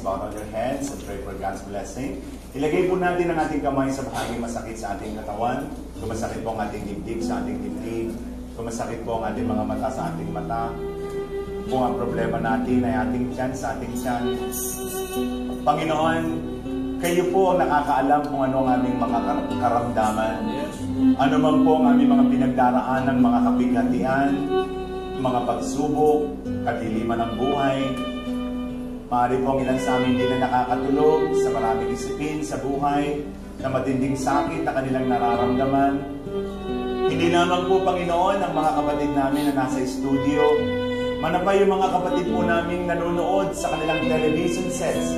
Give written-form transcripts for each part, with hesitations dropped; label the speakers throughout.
Speaker 1: bow on your heads and pray for God's blessing. Ilagay po natin ang ating kamay sa bahaging masakit sa ating katawan. Kung masakit po ang ating dibdib sa ating dibdib. Kung masakit po ang ating mga mata sa ating mata. Kung ang problema natin ay ating tiyan sa ating tiyan. Panginoon, kayo po ang nakakaalam kung ano ang aming mga karamdaman. Ano man po ang aming mga pinagdaraan ng mga kapighatian, mga pagsubok, kadiliman ng buhay. Maaari po ang ilan sa amin hindi na nakakatulog sa maraming isipin sa buhay, na matinding sakit na kanilang nararamdaman. Hindi naman po, Panginoon, ang mga kapatid namin na nasa studio, manapay yung mga kapatid po namin nanonood sa kanilang television sets.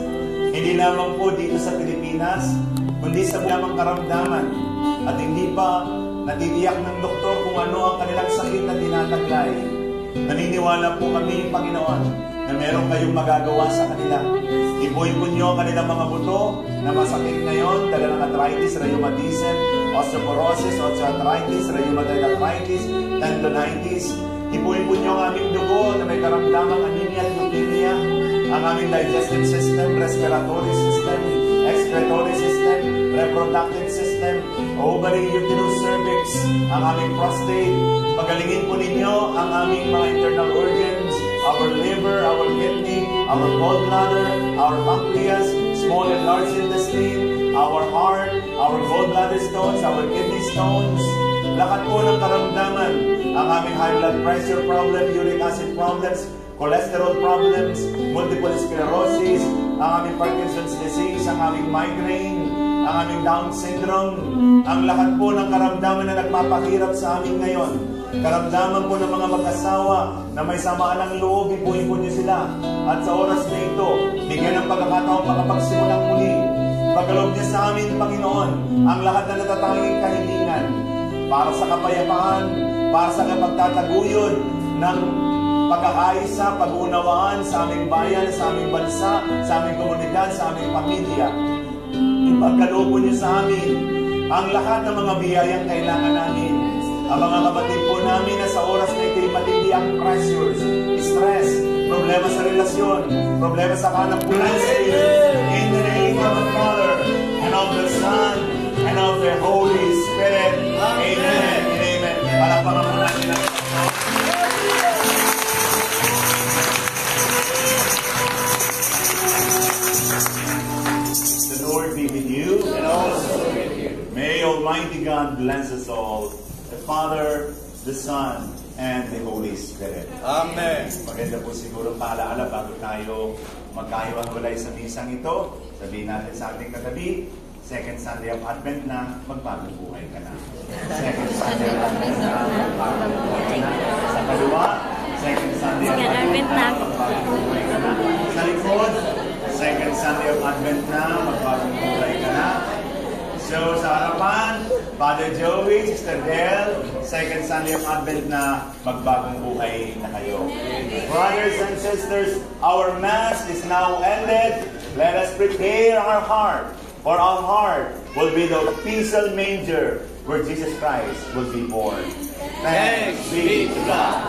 Speaker 1: Hindi naman po dito sa Pilipinas, kundi sa lamang karamdaman. At hindi pa natitiyak ng doktor kung ano ang kanilang sakit na tinataglay. Naniniwala po kami, Panginoon, na meron kayong magagawa sa kanila. Ibuhin po nyo ang kanilang mga buto na masakit ngayon, dala ng arthritis, rheumatism, osteoporosis, osteoarthritis, rheumatoid arthritis, tendonitis. Ibuhin po nyo ang aming dugo na may karamdamang anemia at leukemia, ang aming digestive system, respiratory system, excretory system, reproductive system, ovary, uterus, cervix, ang aming prostate. Pagalingin po ninyo ang aming mga internal organs, our liver, our kidney, our gallbladder, our pancreas, small and large intestine, our heart, our gallbladder stones, our kidney stones. Lahat po ng karamdaman, ang aming high blood pressure problem, uric acid problems, cholesterol problems, multiple sclerosis, ang aming Parkinson's disease, ang aming migraine, ang aming Down syndrome, ang lahat po ng karamdaman na nagpapahirap sa amin ngayon. Karamdaman po ng mga mag-asawa na may samaan ng loob, ipuhin po niyo sila. At sa oras na ito, bigyan ng pagkakataon makapagsimulang muli. Pagkaloob niya sa amin, Panginoon, ang lahat na natatanging kahilingan para sa kapayapaan, para sa kapagtataguyod ng pagkakaisa, pag-uunawaan sa aming bayan, sa aming bansa, sa aming komunidad, sa aming pamilya. Ipagkaloob po niyo sa amin ang lahat ng mga biyayang kailangan namin. Ang mga kapatid po namin na sa oras na ito'y matindi ang pressures, stress, problema sa relasyon, problema sa kanapunan. In the name of the Father, and of the Son, and of the Holy Spirit. Amen and amen. Palakpakan po natin ang The Lord be with you, and also with you. May Almighty God bless us all. The Father, the Son, and the Holy Spirit. Amen. Maganda po siguro paalaala bago tayo magkahiwalay sa misang ito. Sabihin natin sa ating katabi, Second Sunday of Advent na magbagong buhay ka na. Second Sunday of Advent na magbagong buhay ka na. Sa kaliwa, Second Sunday of Advent na magbagong buhay ka na. Sa likod, Second Sunday of Advent na magbagong buhay ka na. So, sa harapan, Father Joey, Sister Del, Second Sunday of Advent na magbagong buhay na kayo. Brothers and sisters, our Mass is now ended. Let us prepare our heart, for our heart will be the peaceful manger where Jesus Christ will be born. Thanks be to God.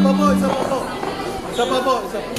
Speaker 2: pa po, isa pa po. Isa pa po, isa pa.